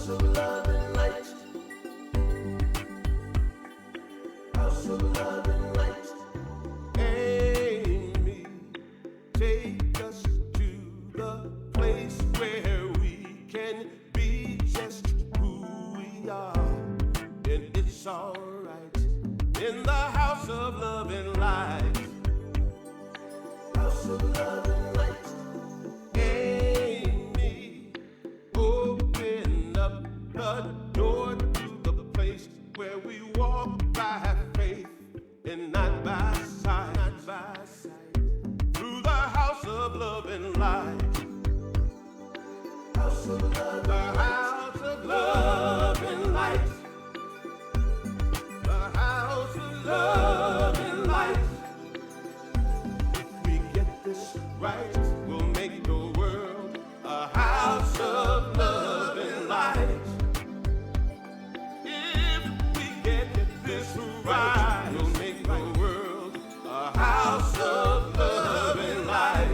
of love and light. House of love and light. Amy, take us to the place where we can be just who we are. And it's alright in the house of love and light. House of love and light. Amy, open up the door to the place where we walk by faith and not by sight, not by sight. Through the house of love and light. House of love, the house of love and light. The house of love and light. If we get this right, we'll make the world a house of love and light. If we get this right, we'll make the world a house of love and light.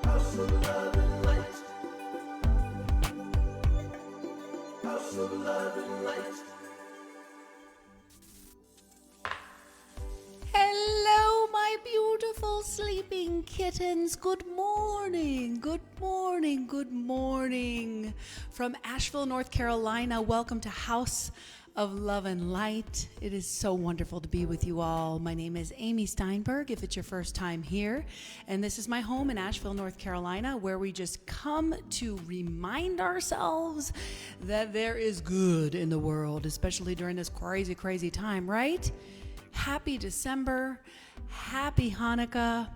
House of love and light. House of love and light. Hello, my beautiful sleeping kittens. Good morning, good morning, good morning. From Asheville, North Carolina, welcome to House of Love and Light. It is so wonderful to be with you all. My name is Amy Steinberg, if it's your first time here. And this is my home in Asheville, North Carolina, where we just come to remind ourselves that there is good in the world, especially during this crazy, crazy time, right? Happy December, happy Hanukkah,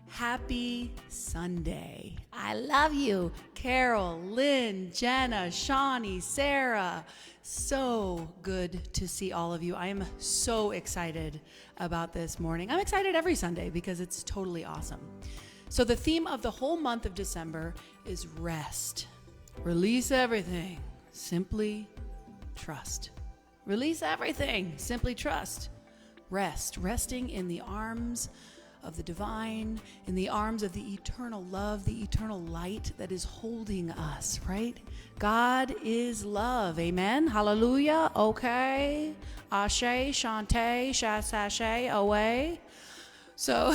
happy Sunday. I love you. Carol, Lynn, Jenna, Shawnee, Sarah. So good to see all of you. I am so excited about this morning. I'm excited every Sunday because it's totally awesome. So the theme of the whole month of December is rest. Release everything. Simply trust. Release everything. Simply trust. Rest, resting in the arms of the divine, in the arms of the eternal love, the eternal light that is holding us, right? God is love, amen? Hallelujah, okay? Ashe, Shante, Shasashe, away. So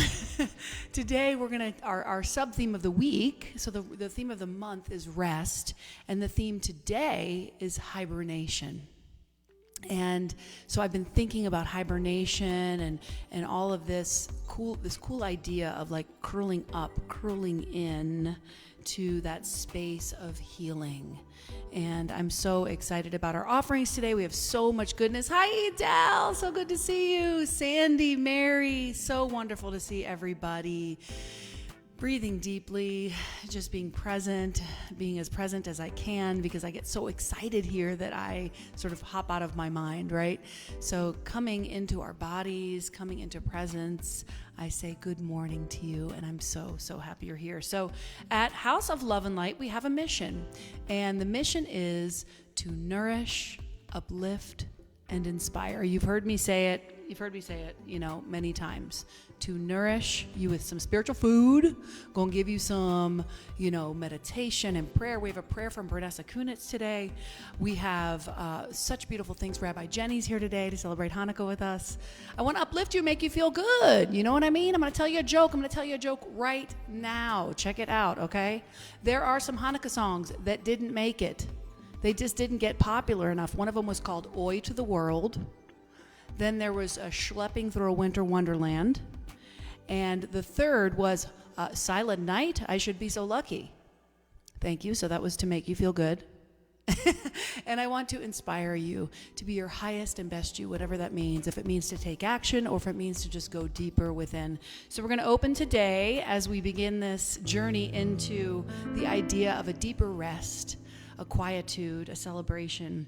today we're going to, our sub-theme of the week, so the theme of the month is rest, and the theme today is hibernation. And so I've been thinking about hibernation and all of this cool idea of like curling up, curling in to that space of healing. And I'm so excited about our offerings today. We have so much goodness. Hi, Edel. So good to see you. Sandy, Mary. So wonderful to see everybody. Breathing deeply, just being present, being as present as I can, because I get so excited here that I sort of hop out of my mind, right? So coming into our bodies, coming into presence, I say good morning to you, and I'm so happy you're here. So at House of Love and Light, we have a mission, and the mission is to nourish, uplift, and inspire. You've heard me say it, many times. To nourish you with some spiritual food. Gonna give you some, meditation and prayer. We have a prayer from Bernessa Kunitz today. We have such beautiful things. Rabbi Jenny's here today to celebrate Hanukkah with us. I want to uplift you, make you feel good. You know what I mean? I'm going to tell you a joke. I'm going to tell you a joke right now. Check it out, okay? There are some Hanukkah songs that didn't make it. They just didn't get popular enough. One of them was called Oi to the World. Then there was a Schlepping Through a Winter Wonderland. And the third was Silent Night, I Should Be So Lucky. Thank you. So that was to make you feel good. And I want to inspire you to be your highest and best you, whatever that means, if it means to take action or if it means to just go deeper within. So we're going to open today as we begin this journey into the idea of a deeper rest, a quietude, a celebration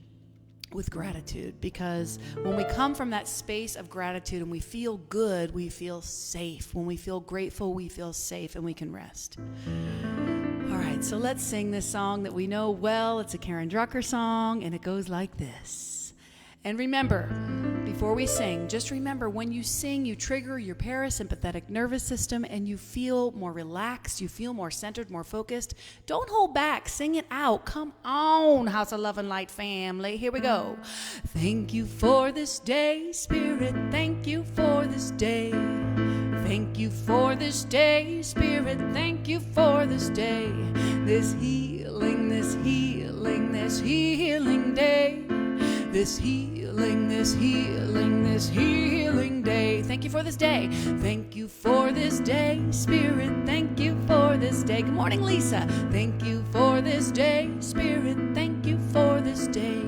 with gratitude, because when we come from that space of gratitude and we feel good, we feel safe. When we feel grateful, we feel safe and we can rest. All right, so let's sing this song that we know well. It's a Karen Drucker song, and it goes like this. And remember, before we sing, just remember when you sing, you trigger your parasympathetic nervous system and you feel more relaxed, you feel more centered, more focused. Don't hold back, sing it out. Come on, House of Love and Light family. Here we go. Thank you for this day, Spirit. Thank you for this day. Thank you for this day, Spirit. Thank you for this day. This healing, this healing, this healing day. This healing, this healing, this healing day. Thank you for this day. Thank you for this day, Spirit. Thank you for this day. Good morning, Lisa. Thank you for this day, Spirit. Thank you for this day.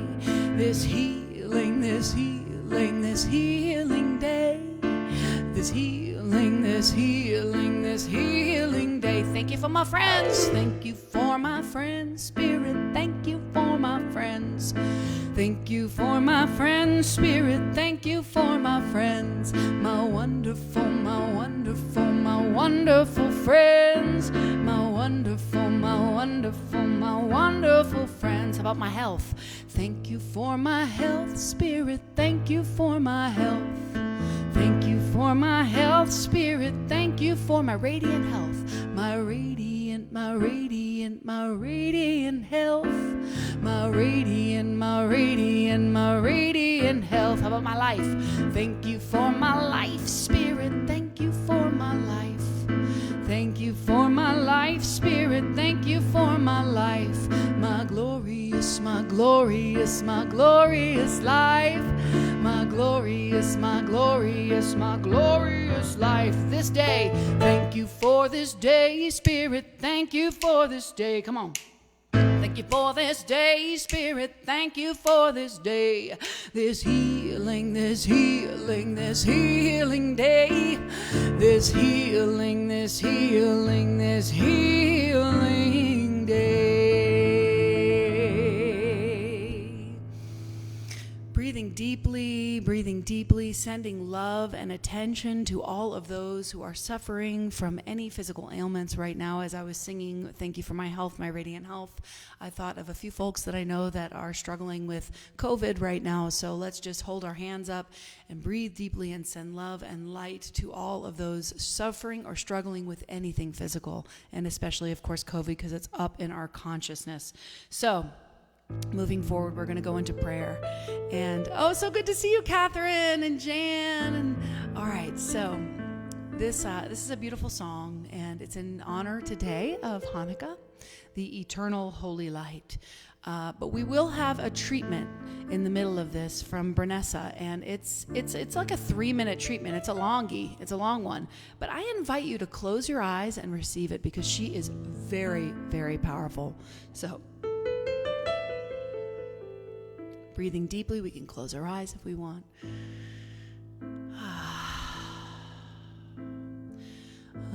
This healing, this healing, this healing day. This healing, this healing, this healing day. Thank you for my friends. Thank you for my friends, Spirit. Thank you for my friends. Thank you for my friends, Spirit. Thank you for my friends. My wonderful, my wonderful, my wonderful friends. My wonderful, my wonderful, my wonderful friends. How about my health? Thank you for my health, Spirit. Thank you for my health. Thank you for my health, Spirit. Thank you for my radiant health. My radiant, my radiant, my radiant health. My radiant, my radiant, my radiant health. How about my life? Thank you for my life, Spirit. Thank you for my life. Thank you for my life, Spirit. Thank you for my life. My glorious, my glorious, my glorious life. My glorious, my glorious, my glorious life. This day, thank you for this day, Spirit. Thank you for this day. Come on. Thank you for this day, Spirit. Thank you for this day. This healing, this healing, this healing day. This healing, this healing, this healing day. Breathing deeply, sending love and attention to all of those who are suffering from any physical ailments right now. As I was singing, thank you for my health, my radiant health, I thought of a few folks that I know that are struggling with COVID right now. So let's just hold our hands up and breathe deeply and send love and light to all of those suffering or struggling with anything physical, and especially, of course, COVID, because it's up in our consciousness. So moving forward, we're going to go into prayer. And oh, so good to see you, Catherine and Jan. And all right, so this is a beautiful song, and it's in honor today of Hanukkah, the eternal holy light. But we will have a treatment in the middle of this from Brunessa, and it's like a 3-minute treatment. It's a longie. It's a long one. But I invite you to close your eyes and receive it, because she is very, very powerful. So breathing deeply, we can close our eyes if we want.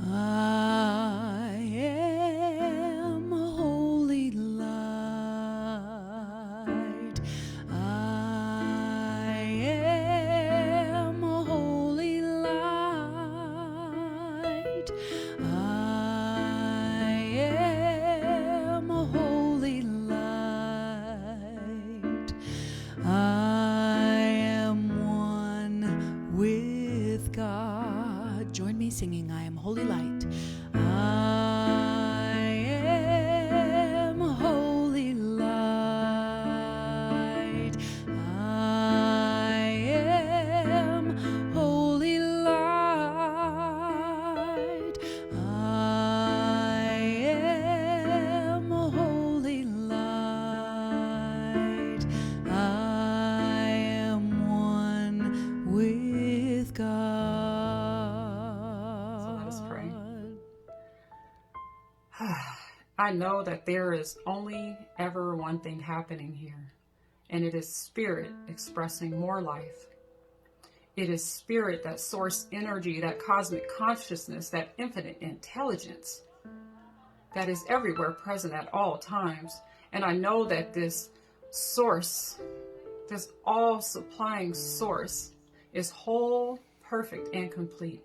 I am a holy light. I am a holy light. I am a holy light. I am one with God. Join me singing, I am holy light. I am a holy light. I am holy light. I am a holy light. I am one with God. So let us pray. I know that there is only ever one thing happening here, and it is spirit expressing more life. It is spirit, that source energy, that cosmic consciousness, that infinite intelligence that is everywhere present at all times. And I know that this source, this all-supplying source, is whole, perfect, and complete.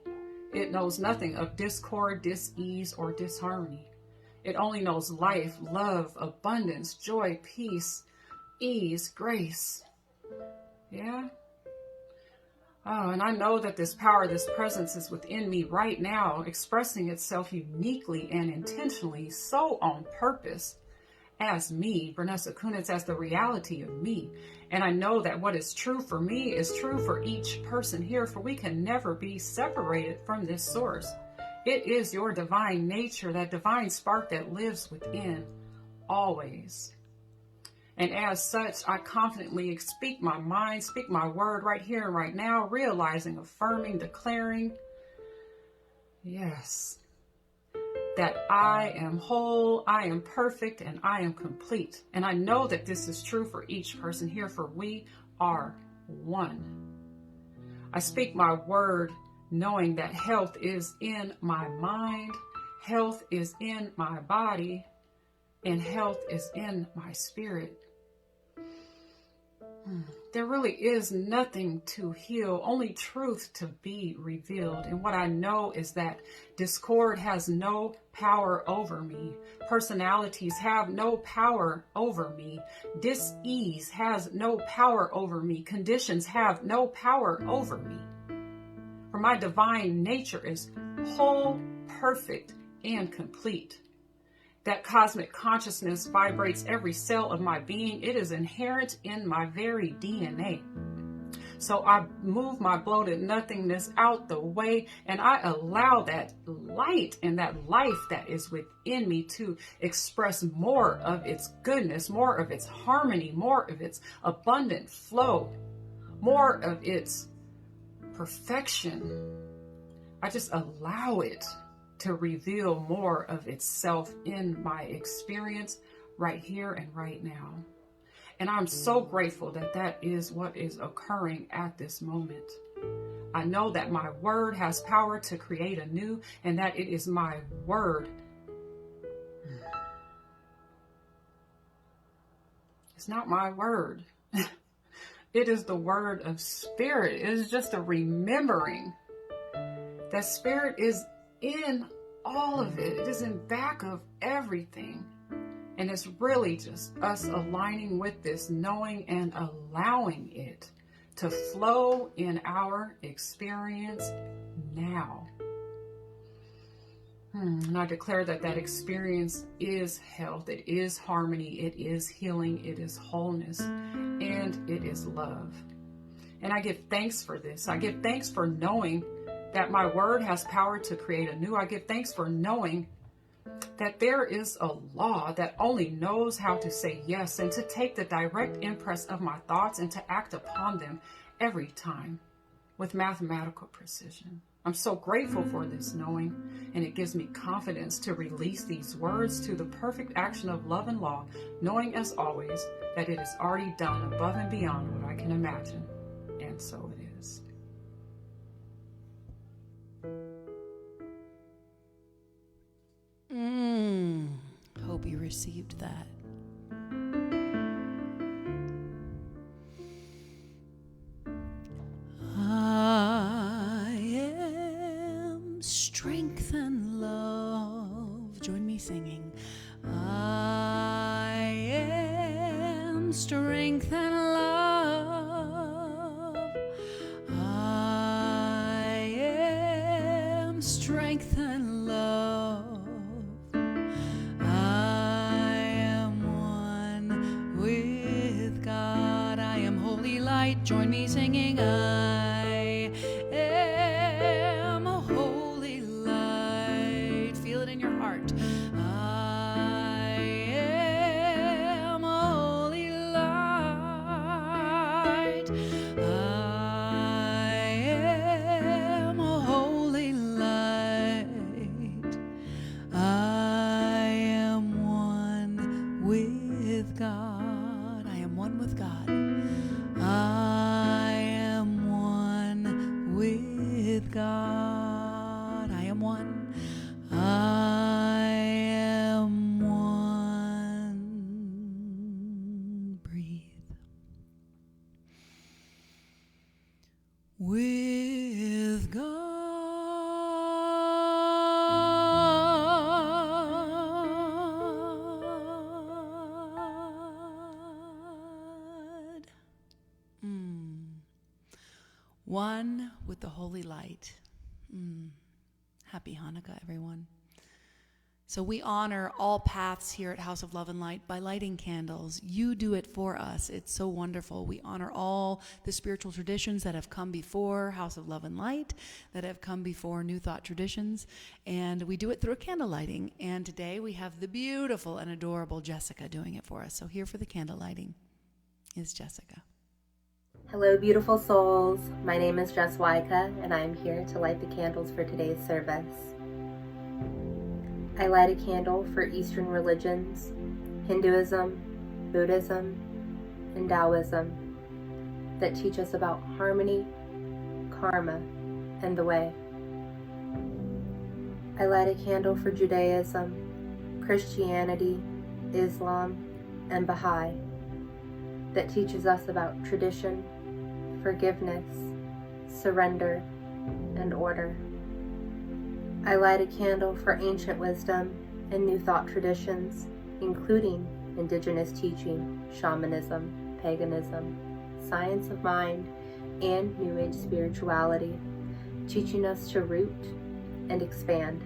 It knows nothing of discord, dis-ease, or disharmony. It only knows life, love, abundance, joy, peace, ease, grace. Yeah. Oh, and I know that this power, this presence is within me right now, expressing itself uniquely and intentionally, so on purpose, as me, Vanessa Kunitz, as the reality of me. And I know that what is true for me is true for each person here, for we can never be separated from this source. It is your divine nature, that divine spark that lives within, always. And as such, I confidently speak my mind, speak my word right here and right now, realizing, affirming, declaring, yes, that I am whole, I am perfect, and I am complete. And I know that this is true for each person here, for we are one. I speak my word knowing that health is in my mind, health is in my body, and health is in my spirit. There really is nothing to heal, only truth to be revealed. And what I know is that discord has no power over me. Personalities have no power over me. Dis-ease has no power over me. Conditions have no power over me. For my divine nature is whole, perfect, and complete. That cosmic consciousness vibrates every cell of my being. It is inherent in my very DNA. So I move my bloated nothingness out the way, and I allow that light and that life that is within me to express more of its goodness, more of its harmony, more of its abundant flow, more of its perfection. I just allow it to reveal more of itself in my experience right here and right now. And I'm so grateful that that is what is occurring at this moment. I know that my word has power to create anew, and that it is my word. It's not my word. It is the word of spirit. It is just a remembering that spirit is in all of it. It is in back of everything. And it's really just us aligning with this, knowing and allowing it to flow in our experience now. And I declare that that experience is health, it is harmony, it is healing, it is wholeness, and it is love. And I give thanks for this. I give thanks for knowing that my word has power to create anew. I give thanks for knowing that there is a law that only knows how to say yes and to take the direct impress of my thoughts and to act upon them every time with mathematical precision. I'm so grateful for this knowing, and it gives me confidence to release these words to the perfect action of love and law, knowing as always that it is already done above and beyond what I can imagine. And so it is. Hope you received that. I am strength and love. Join me singing. I am strength and love. I am strength and love. I am one with God. I am holy light. Join me singing. I am a holy light. Feel it in your heart. I am a holy light. I am a holy light. I am one with God. I am one with God. I am one with God. I am one. I am one. Breathe. With God. one with the holy light. Happy Hanukkah, everyone. So we honor all paths here at House of Love and Light by lighting candles. You do it for us. It's so wonderful. We honor all the spiritual traditions that have come before House of Love and Light, that have come before New Thought traditions, and we do it through a candle lighting. And today we have the beautiful and adorable Jessica doing it for us. So here for the candle lighting is Jessica. Hello, beautiful souls. My name is Jess Waika, and I am here to light the candles for today's service. I light a candle for Eastern religions, Hinduism, Buddhism, and Taoism that teach us about harmony, karma, and the way. I light a candle for Judaism, Christianity, Islam, and Baha'i that teaches us about tradition, forgiveness, surrender, and order. I light a candle for ancient wisdom and New Thought traditions, including indigenous teaching, shamanism, paganism, science of mind, and New Age spirituality, teaching us to root and expand.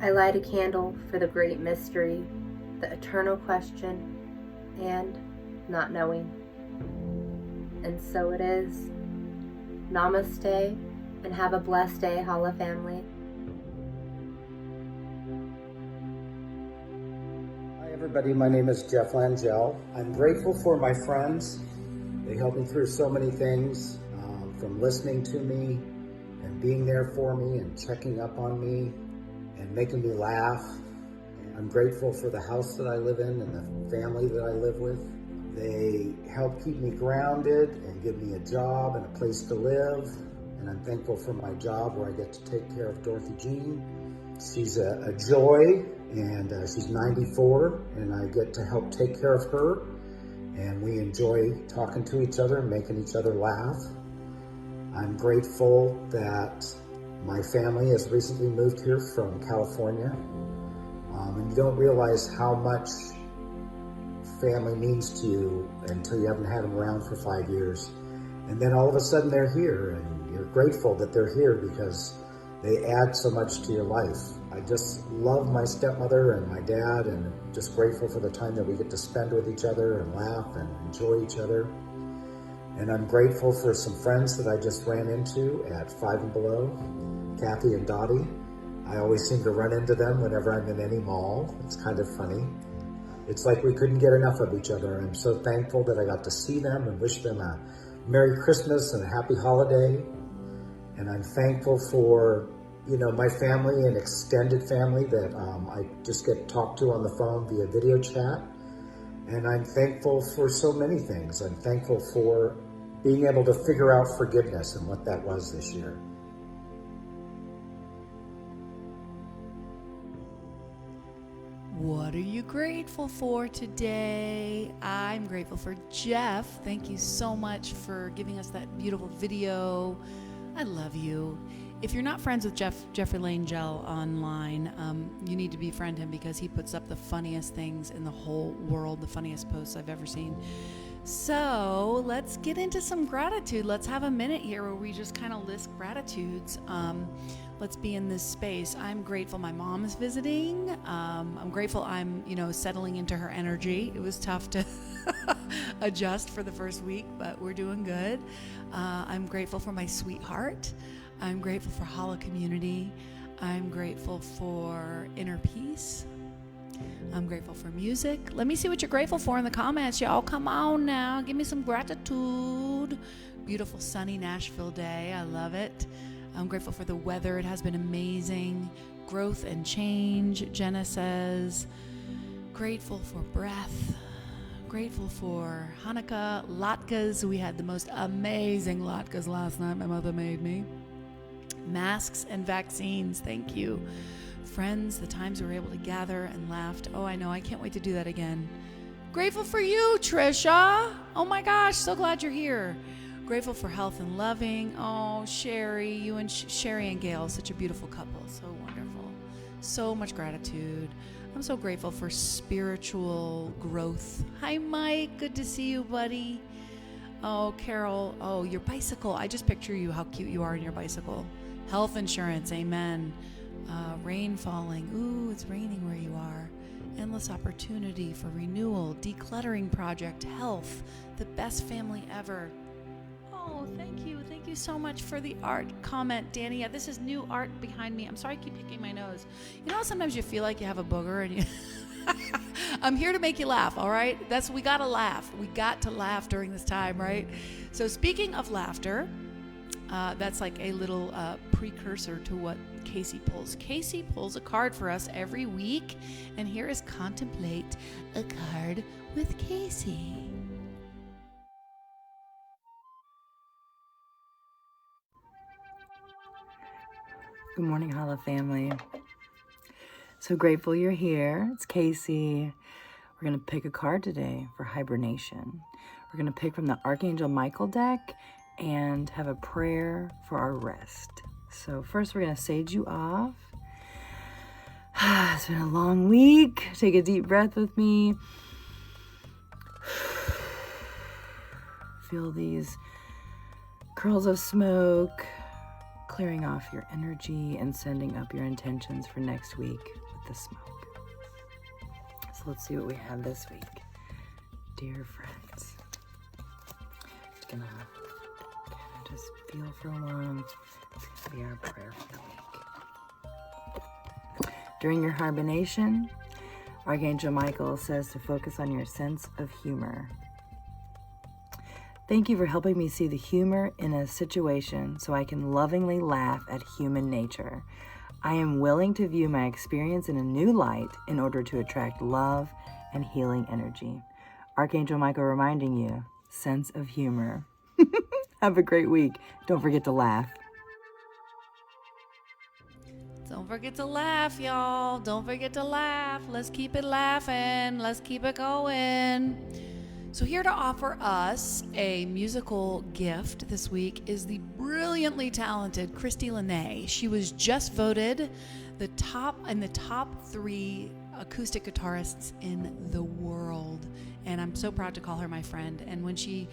I light a candle for the great mystery, the eternal question, and not knowing. And so it is. Namaste, and have a blessed day, Hala family. Hi everybody, my name is Jeff Langell. I'm grateful for my friends. They help me through so many things, from listening to me and being there for me and checking up on me and making me laugh. I'm grateful for the house that I live in and the family that I live with. They help keep me grounded and give me a job and a place to live. And I'm thankful for my job where I get to take care of Dorothy Jean. She's a joy, and she's 94, and I get to help take care of her. And we enjoy talking to each other and making each other laugh. I'm grateful that my family has recently moved here from California. And you don't realize how much family means to you until you haven't had them around for 5 years. And then all of a sudden they're here, and you're grateful that they're here because they add so much to your life. I just love my stepmother and my dad, and just grateful for the time that we get to spend with each other and laugh and enjoy each other. And I'm grateful for some friends that I just ran into at Five and Below, Kathy and Dottie. I always seem to run into them whenever I'm in any mall. It's kind of funny. It's like we couldn't get enough of each other. I'm so thankful that I got to see them and wish them a Merry Christmas and a happy holiday. And I'm thankful for, my family and extended family that I just get talked to on the phone via video chat. And I'm thankful for so many things. I'm thankful for being able to figure out forgiveness and what that was this year. What are you grateful for today? I'm grateful for Jeff. Thank you so much for giving us that beautiful video. I love you. If you're not friends with Jeffrey Langell online, you need to befriend him because he puts up the funniest things in the whole world, the funniest posts I've ever seen. So let's get into some gratitude. Let's have a minute here where we just kind of list gratitudes. Let's be in this space. I'm grateful my mom is visiting. I'm grateful I'm, settling into her energy. It was tough to adjust for the first week, but we're doing good. I'm grateful for my sweetheart. I'm grateful for Hala community. I'm grateful for inner peace. I'm grateful for music. Let me see what you're grateful for in the comments, y'all. Come on now. Give me some gratitude. Beautiful sunny Nashville day. I love it. I'm grateful for the weather. It has been amazing. Growth and change, Jenna says. Grateful for breath. Grateful for Hanukkah, latkes. We had the most amazing latkes last night. My mother made me. Masks and vaccines. Thank you. Friends, the times we were able to gather and laughed. Oh, I know. I can't wait to do that again. Grateful for you, Trisha. Oh my gosh. So glad you're here. Grateful for health and loving. Oh, Sherry, you and Sherry and Gail, such a beautiful couple. So wonderful. So much gratitude. I'm so grateful for spiritual growth. Hi, Mike. Good to see you, buddy. Oh, Carol. Oh, your bicycle. I just picture you, how cute you are in your bicycle. Health insurance. Amen. Rain falling. Ooh, it's raining where you are. Endless opportunity for renewal. Decluttering project. Health. The best family ever. Oh, thank you. Thank you so much for the art comment, Danny. Yeah, this is new art behind me. I'm sorry I keep picking my nose. You know how sometimes you feel like you have a booger and you... I'm here to make you laugh, all right? We got to laugh. We got to laugh during this time, right? So speaking of laughter, that's like a little precursor to what Casey pulls. Casey pulls a card for us every week, and here is Contemplate a Card with Casey. Good morning, Hala family. So grateful you're here. It's Casey. We're going to pick a card today for Hibernation. We're going to pick from the Archangel Michael deck and have a prayer for our rest. So first we're going to sage you off. It's been a long week. Take a deep breath with me. Feel these curls of smoke clearing off your energy and sending up your intentions for next week with the smoke. So let's see what we have this week. Dear friends, just gonna just feel for a while. It's gonna be our prayer for the week. During your hibernation, Archangel Michael says to focus on your sense of humor. Thank you for helping me see the humor in a situation so I can lovingly laugh at human nature. I am willing to view my experience in a new light in order to attract love and healing energy. Archangel Michael reminding you, sense of humor. Have a great week. Don't forget to laugh. Don't forget to laugh, y'all. Don't forget to laugh. Let's keep it laughing. Let's keep it going. So here to offer us a musical gift this week is the brilliantly talented Christy Lene. She was just voted the top 3 acoustic guitarists in the world. And I'm so proud to call her my friend. And when she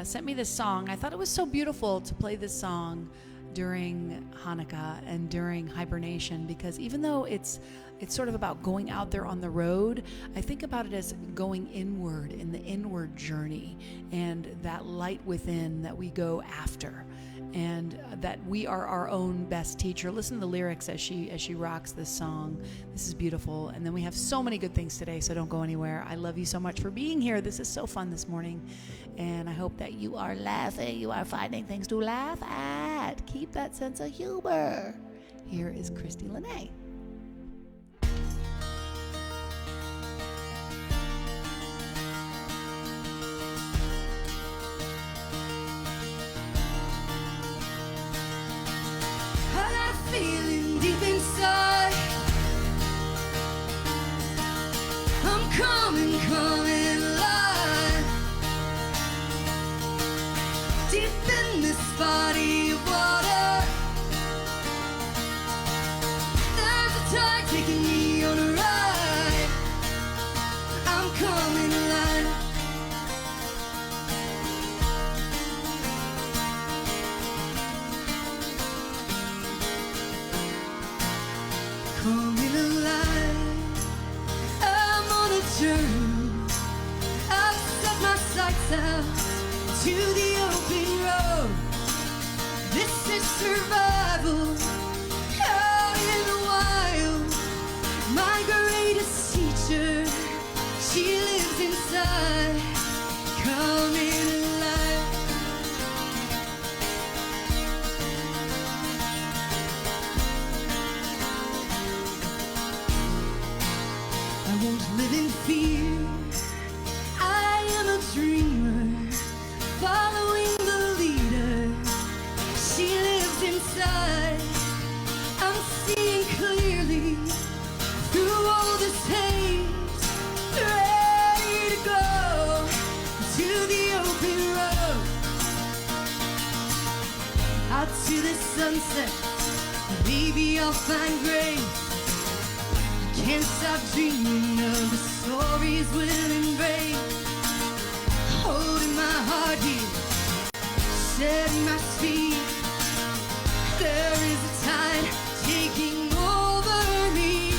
sent me this song, I thought it was so beautiful to play this song during Hanukkah and during hibernation, because even though it's sort of about going out there on the road, I think about it as going inward in the inward journey and that light within that we go after, and that we are our own best teacher. Listen to the lyrics as she rocks this song. This is beautiful. And then we have so many good things today, so don't go anywhere. I love you so much for being here. This is so fun this morning, and I hope that you are laughing. You are finding things to laugh at. Keep that sense of humor. Here is Christy Lene. Feeling deep inside, I'm coming alive. Deep in this body of water, there's a tide taking me on a ride. I'm coming alive. Coming alive, I'm on a journey. I've set my sights out to the open road. This is survival, out in the wild. My greatest teacher, she lives inside. Coming alive. I won't live in fear. I am a dreamer, following the leader. She lives inside. I'm seeing clearly through all this haze, ready to go to the open road. Out to the sunset, maybe I'll find grace. Can't stop dreaming of the stories we'll embrace. Holding my heart here, setting my speed. There is a tide taking over me.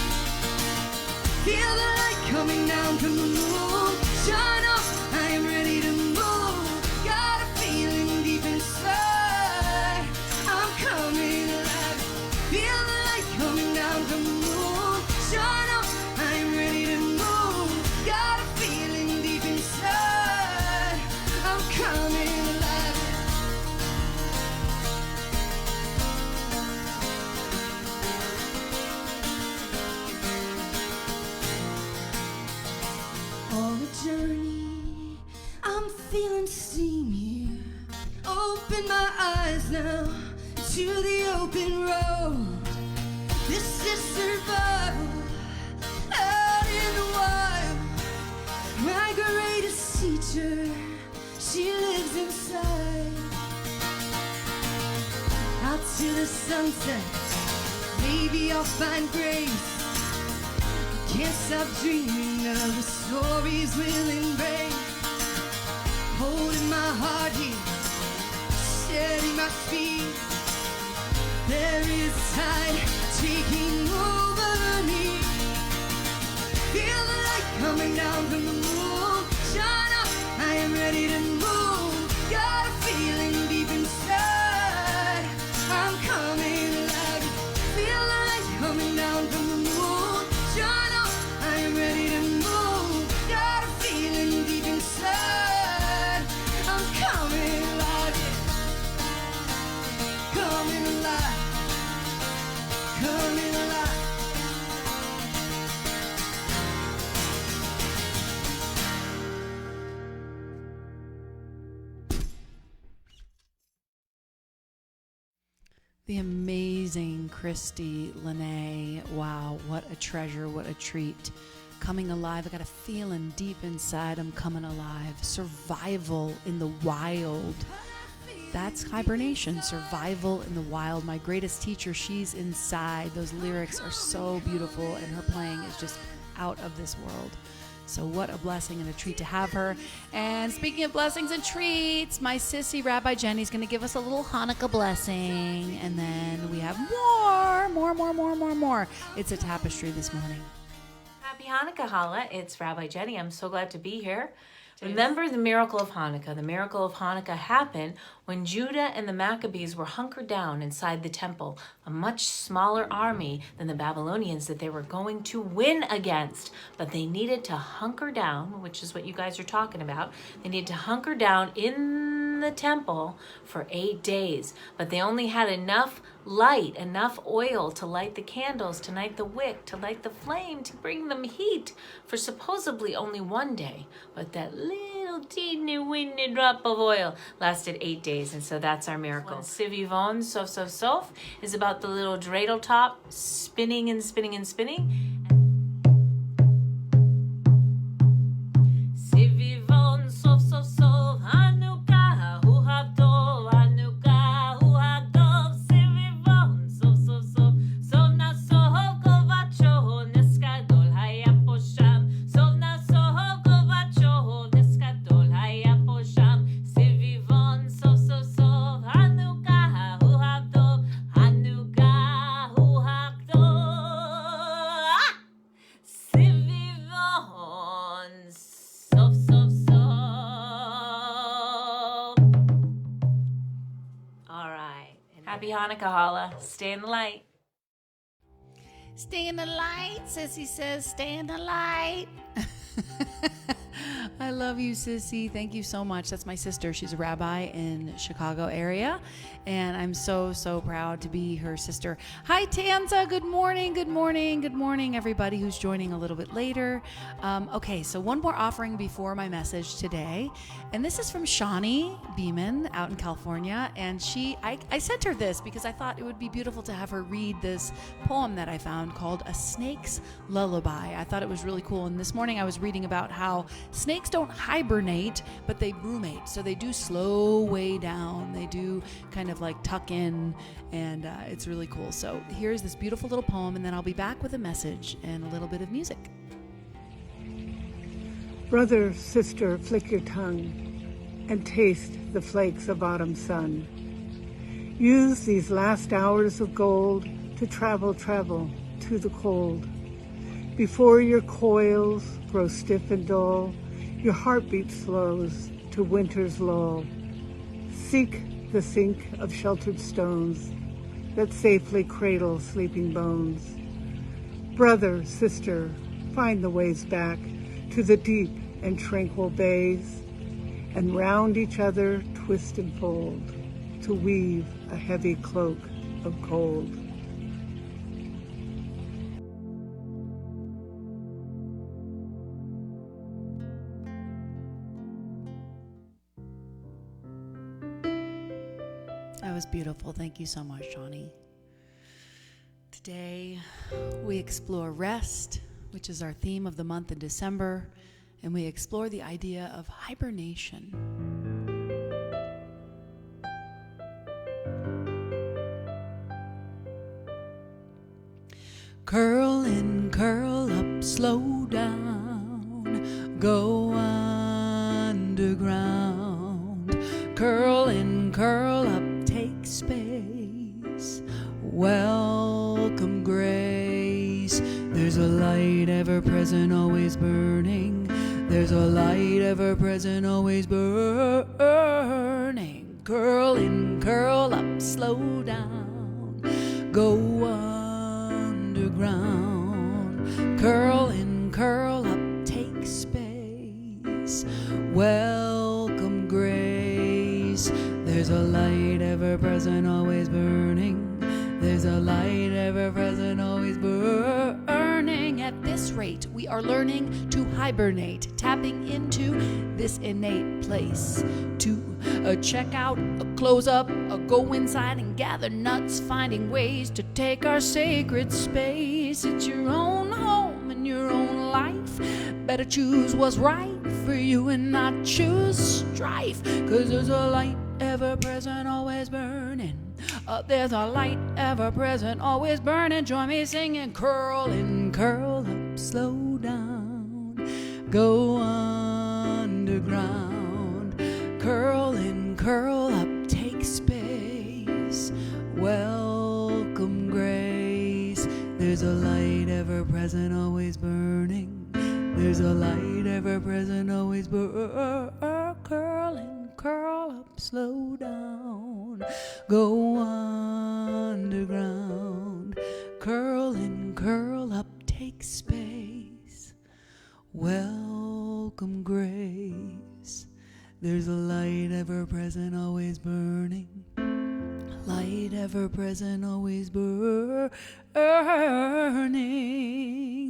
Feel the light coming down from the moon. Shine up, I am ready to move. Got a feeling deep inside, I'm coming alive. Feel the light coming down from the moon. Shine up, I am ready to move. Got a feeling deep inside, I'm coming alive. On a journey, I'm feeling steam here. Open my eyes now to the open road. This is survival out in the wild. My greatest teacher, she lives inside. Out to the sunset, maybe I'll find grace. Can't stop dreaming of the stories we'll embrace. Holding my heart here, setting my speed. There is tide taking over me. Feel the light coming down from the moon. Shine up, I am ready to move. Got a feeling deep inside, I'm coming alive. Feel the light coming down from the moon. Shine up, I am ready to move. Got a feeling deep inside, I'm coming alive. Coming alive. Coming alive. The amazing Christy Lene. Wow, what a treasure, what a treat. Coming alive, I got a feeling deep inside I'm coming alive. Survival in the wild. That's Hibernation, survival in the wild. My greatest teacher, she's inside. Those lyrics are so beautiful, and her playing is just out of this world. So what a blessing and a treat to have her. And speaking of blessings and treats, my sissy Rabbi Jenny's going to give us a little Hanukkah blessing. And then we have more. It's a tapestry this morning. Happy Hanukkah, Hala. It's Rabbi Jenny. I'm so glad to be here. Remember the miracle of Hanukkah. The miracle of Hanukkah happened when Judah and the Maccabees were hunkered down inside the temple, a much smaller army than the Babylonians that they were going to win against. But they needed to hunker down, which is what you guys are talking about. They needed to hunker down in the temple for 8 days. But they only had enough light, enough oil to light the candles, to light the wick, to light the flame, to bring them heat for supposedly only 1 day. But that little teeny weeny drop of oil lasted 8 days, and so that's our miracle. Sivivon, sof, is about the little dreidel top spinning and spinning and spinning. Sivivon, sof, Hanukkah, hu havdov, Hanukkah, hu havdov, Sivivon, sof, na sof, kovacho, neskadol, haya posham, sof, na sof, kovacho, neskadol, haya posham, Sivivon, sof, Hanukkah, hu havdov, Hanukkah, hu havdov, Sivivon, sof. All right. Happy Hanukkah, Hala. Stay in the light. Stay in the light, Sissy says, stay in the light. I love you, Sissy. Thank you so much. That's my sister. She's a rabbi in Chicago area, and I'm so proud to be her sister. Hi, Tanza. Good morning, everybody who's joining a little bit later. Okay, so one more offering before my message today, and this is from Shawnee Beeman out in California, and I sent her this because I thought it would be beautiful to have her read this poem that I found called A Snake's Lullaby. I thought it was really cool, and this morning I was reading about how snakes don't hibernate, but they brumate. So they do slow way down. They do kind of like tuck in, and it's really cool. So here's this beautiful little poem, and then I'll be back with a message and a little bit of music. Brother, sister, flick your tongue and taste the flakes of autumn sun. Use these last hours of gold to travel to the cold. Before your coils grow stiff and dull, your heartbeat slows to winter's lull. Seek the sink of sheltered stones that safely cradle sleeping bones. Brother, sister, find the ways back to the deep and tranquil bays, and round each other twist and fold to weave a heavy cloak of gold. That was beautiful. Thank you so much, Johnny. Today, we explore rest, which is our theme of the month in December, and we explore the idea of hibernation. Curl in, curl up, slow down, go underground. Curl in, curl up, take space, welcome grace. There's a light ever present, always burning. There's a light ever present, always burning. Curl in, curl up, slow down, go underground. Curl in, curl up, take space, welcome grace. There's a light ever present, always burning. There's a light ever present, always burning. At this rate, we are learning to hibernate, tapping into this innate place to check out, close up, go inside and gather nuts, finding ways to take our sacred space. It's your own home and your own life. Better choose what's right for you and not choose strife, 'cause there's a light ever present, always burning. There's a light ever present, always burning. Join me singing, curl in, curl up, slow down, go underground. Curl in, curl up, take space, welcome grace. There's a light ever present, always burning. There's a light ever present, always burning. Curl in, curl up, slow down, go underground. Curl in, curl up, take space, welcome grace. There's a light ever present, always burning. Light ever present, always burning.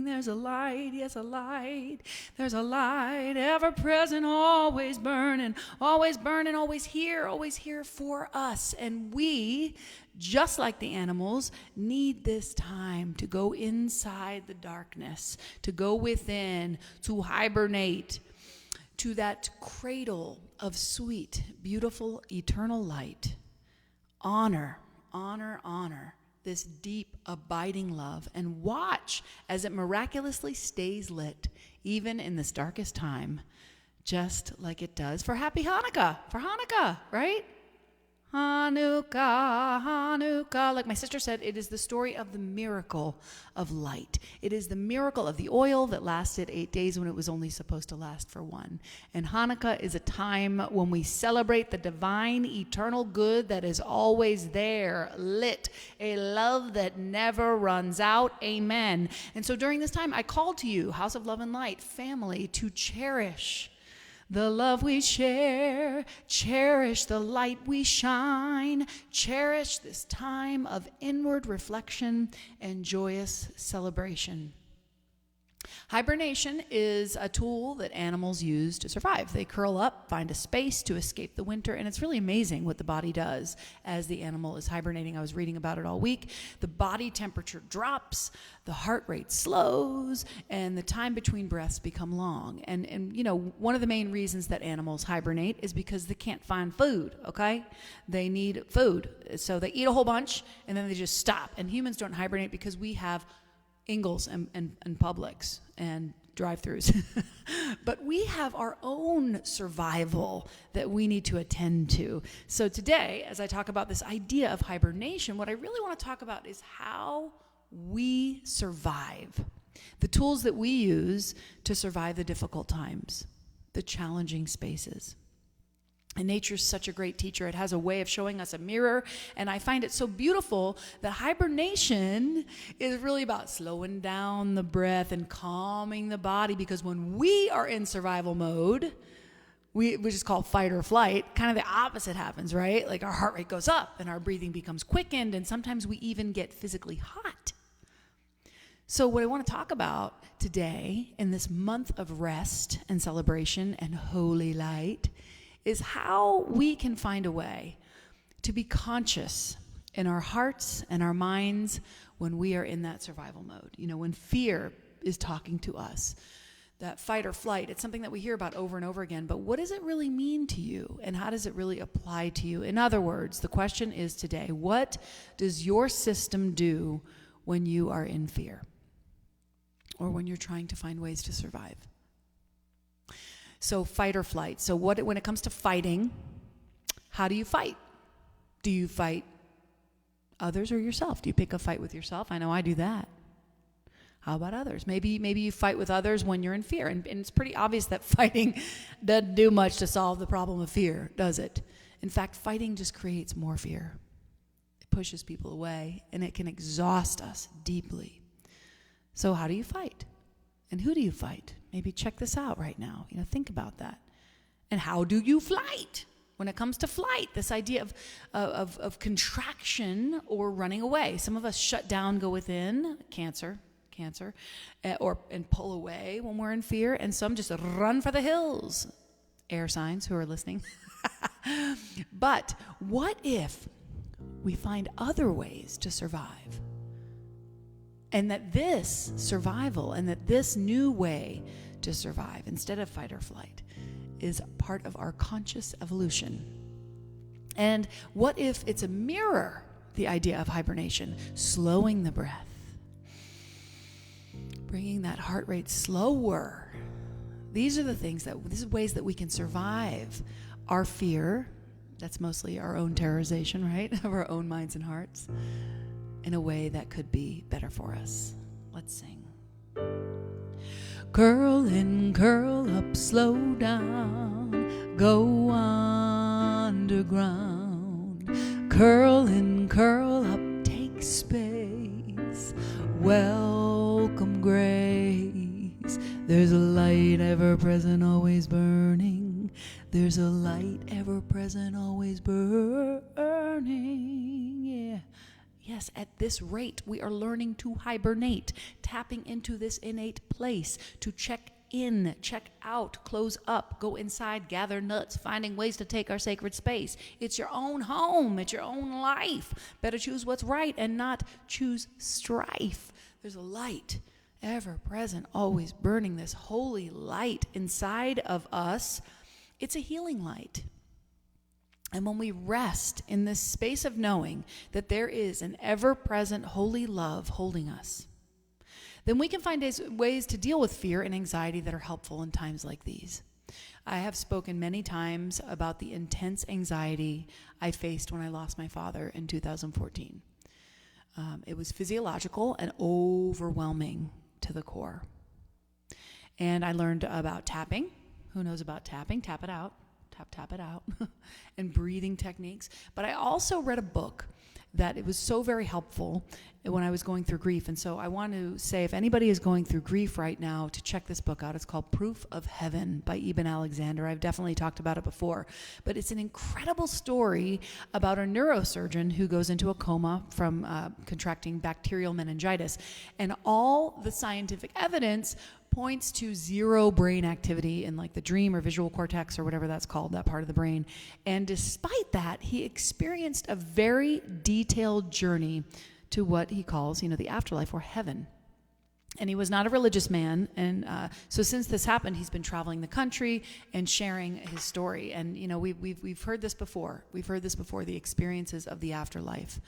There's a light, yes, a light. There's a light ever present, always burning, always here for us. And we, just like the animals, need this time to go inside the darkness, to go within, to hibernate, to that cradle of sweet, beautiful, eternal light. Honor this deep, abiding love, and watch as it miraculously stays lit, even in this darkest time, just like it does for Happy Hanukkah, right? Hanukkah. Like my sister said, it is the story of the miracle of light. It is the miracle of the oil that lasted 8 days when it was only supposed to last for 1. And Hanukkah is a time when we celebrate the divine, eternal good that is always there, lit, a love that never runs out. Amen. And so during this time, I call to you, House of Love and Light, family, to cherish the love we share, cherish the light we shine, cherish this time of inward reflection and joyous celebration. Hibernation is a tool that animals use to survive. They curl up, find a space to escape the winter, and it's really amazing what the body does as the animal is hibernating. I was reading about it all week. The body temperature drops, the heart rate slows, and the time between breaths become long. And you know, one of the main reasons that animals hibernate is because they can't find food, okay? They need food. So they eat a whole bunch, and then they just stop. And humans don't hibernate because we have Ingles and Publix and drive-thrus. But we have our own survival that we need to attend to. So today, as I talk about this idea of hibernation, what I really want to talk about is how we survive. The tools that we use to survive the difficult times, the challenging spaces. And nature's such a great teacher. It has a way of showing us a mirror, and I find it so beautiful that hibernation is really about slowing down the breath and calming the body, because when we are in survival mode, which is called fight or flight, kind of the opposite happens, right? Like our heart rate goes up and our breathing becomes quickened, and sometimes we even get physically hot. So what I want to talk about today in this month of rest and celebration and holy light is how we can find a way to be conscious in our hearts and our minds when we are in that survival mode. You know, when fear is talking to us, that fight or flight, it's something that we hear about over and over again, but what does it really mean to you, and how does it really apply to you? In other words, the question is today, what does your system do when you are in fear, or when you're trying to find ways to survive? So fight or flight. So when it comes to fighting, how do you fight? Do you fight others or yourself? Do you pick a fight with yourself? I know I do that. How about others? Maybe you fight with others when you're in fear. And it's pretty obvious that fighting doesn't do much to solve the problem of fear, does it? In fact, fighting just creates more fear. It pushes people away, and it can exhaust us deeply. So how do you fight? And who do you fight? Maybe check this out right now. You know, think about that. And how do you flight? When it comes to flight, this idea of contraction or running away. Some of us shut down, go within, cancer, and pull away when we're in fear. And some just run for the hills. Air signs who are listening. But what if we find other ways to survive? And that this survival and that this new way to survive instead of fight or flight is part of our conscious evolution. And what if it's a mirror, the idea of hibernation, slowing the breath, bringing that heart rate slower. These are ways that we can survive our fear. That's mostly our own terrorization, right? Of our own minds and hearts, in a way that could be better for us. Let's sing. Curl in, curl up, slow down, go underground. Curl in, curl up, take space, welcome grace. There's a light ever present, always burning. There's a light ever present, always burning, yeah. Yes, at this rate, we are learning to hibernate, tapping into this innate place, to check in, check out, close up, go inside, gather nuts, finding ways to take our sacred space. It's your own home. It's your own life. Better choose what's right and not choose strife. There's a light, ever present, always burning, this holy light inside of us. It's a healing light. And when we rest in this space of knowing that there is an ever-present holy love holding us, then we can find ways to deal with fear and anxiety that are helpful in times like these. I have spoken many times about the intense anxiety I faced when I lost my father in 2014. It was physiological and overwhelming to the core. And I learned about tapping. Who knows about tapping? Tap it out. Tap it out, and breathing techniques. But I also read a book that it was so very helpful when I was going through grief. And so I want to say, if anybody is going through grief right now, to check this book out. It's called Proof of Heaven by Ibn Alexander. I've definitely talked about it before. But it's an incredible story about a neurosurgeon who goes into a coma from contracting bacterial meningitis. And all the scientific evidence points to zero brain activity in like the dream or visual cortex or whatever that's called, that part of the brain. And despite that, he experienced a very detailed journey to what he calls, the afterlife or heaven. And he was not a religious man. And so since this happened, he's been traveling the country and sharing his story. And, we've heard this before. We've heard this before, the experiences of the afterlife.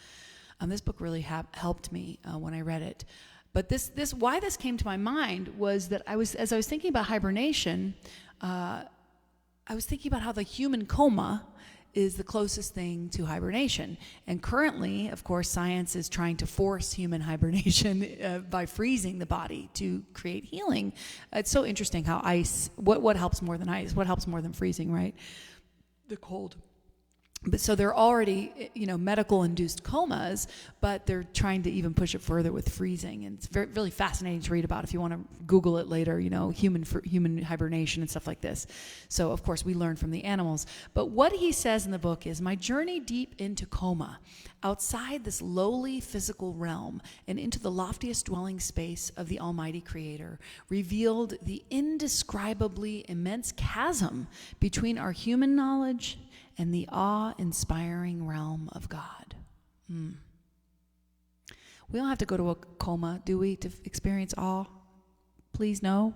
This book really helped me when I read it. But this why this came to my mind was that as I was thinking about hibernation, I was thinking about how the human coma is the closest thing to hibernation. And currently, of course, science is trying to force human hibernation by freezing the body to create healing. It's so interesting how ice, what helps more than ice? What helps more than freezing, right? The cold. But so they're already, medical-induced comas, but they're trying to even push it further with freezing. And it's really fascinating to read about if you want to Google it later, human hibernation and stuff like this. So, of course, we learn from the animals. But what he says in the book is, my journey deep into coma, outside this lowly physical realm and into the loftiest dwelling space of the Almighty Creator, revealed the indescribably immense chasm between our human knowledge and the awe-inspiring realm of God. We don't have to go to a coma, do we, to experience awe? Please no.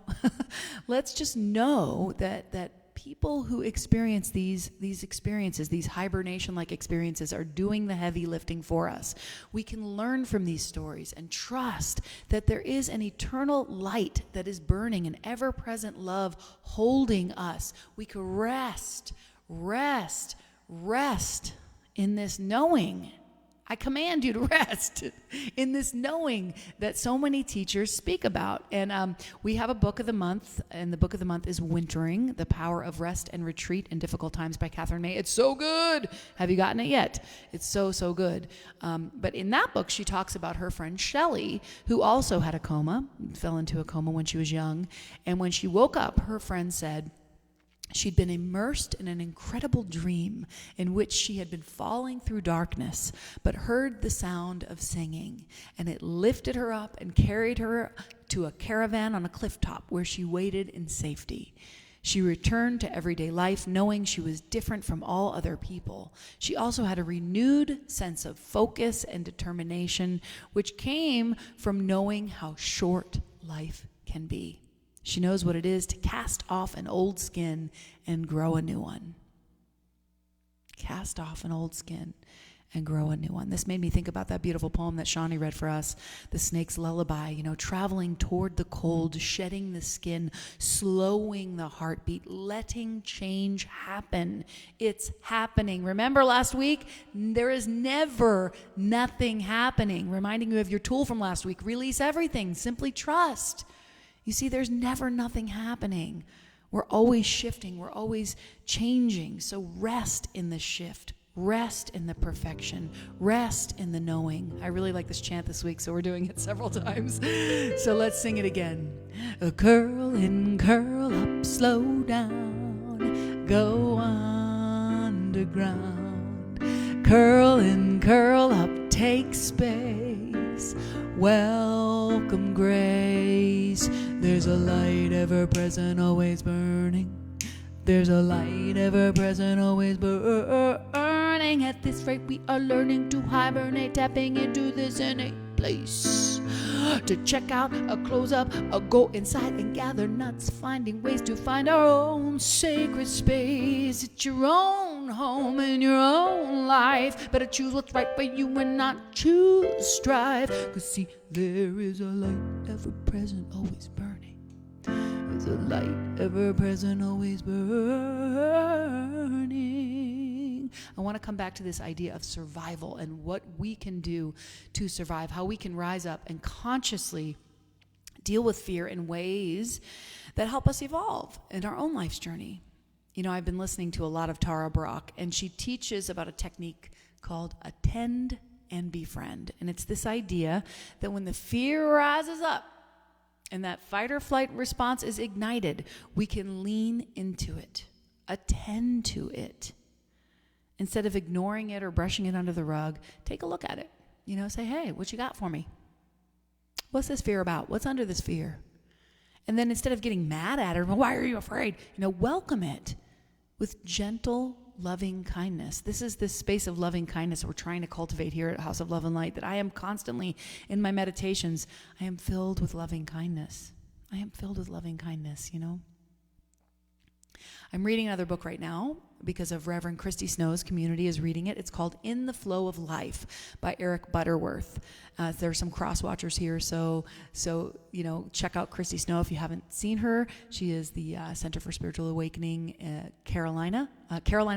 Let's just know that people who experience these experiences, these hibernation-like experiences, are doing the heavy lifting for us. We can learn from these stories and trust that there is an eternal light that is burning, an ever-present love holding us. We can rest in this knowing. I command you to rest in this knowing that so many teachers speak about. And we have a book of the month, and the book of the month is Wintering, The Power of Rest and Retreat in Difficult Times by Catherine May. It's so good. Have you gotten it yet? It's so good. But in that book, she talks about her friend Shelley, who also had a coma, fell into a coma when she was young. And when she woke up, her friend said, she'd been immersed in an incredible dream in which she had been falling through darkness, but heard the sound of singing, and it lifted her up and carried her to a caravan on a cliff top where she waited in safety. She returned to everyday life knowing she was different from all other people. She also had a renewed sense of focus and determination, which came from knowing how short life can be. She knows what it is to cast off an old skin and grow a new one. Cast off an old skin and grow a new one. This made me think about that beautiful poem that Shawnee read for us, The Snake's Lullaby, traveling toward the cold, shedding the skin, slowing the heartbeat, letting change happen. It's happening. Remember last week? There is never nothing happening. Reminding you of your tool from last week, release everything, simply trust. You see, there's never nothing happening. We're always shifting. We're always changing. So rest in the shift. Rest in the perfection. Rest in the knowing. I really like this chant this week, so we're doing it several times. So let's sing it again. Curl in, curl up, slow down. Go underground. Curl in, curl up, take space. Welcome grace. There's a light ever present, always burning. There's a light ever present, always burning. At this rate, we are learning to hibernate, tapping into this innate place. To check out, close up, go inside and gather nuts, finding ways to find our own sacred space. It's your own home in your own life. Better choose what's right for you and not choose strife. 'Cause see, there is a light ever present, always burning. There's a light ever present, always burning. I want to come back to this idea of survival and what we can do to survive, how we can rise up and consciously deal with fear in ways that help us evolve in our own life's journey. I've been listening to a lot of Tara Brach, and she teaches about a technique called attend and befriend. And it's this idea that when the fear rises up and that fight or flight response is ignited, we can lean into it, attend to it. Instead of ignoring it or brushing it under the rug, take a look at it. Say, hey, what you got for me? What's this fear about? What's under this fear? And then instead of getting mad at it, why are you afraid? Welcome it with gentle, loving kindness. This is this space of loving kindness we're trying to cultivate here at House of Love and Light, that I am constantly, in my meditations, I am filled with loving kindness. I am filled with loving kindness, I'm reading another book right now because of Reverend Christy Snow's community is reading it. It's called In the Flow of Life by Eric Butterworth. There are some cross-watchers here, so check out Christy Snow if you haven't seen her. She is the Center for Spiritual Awakening at Carolina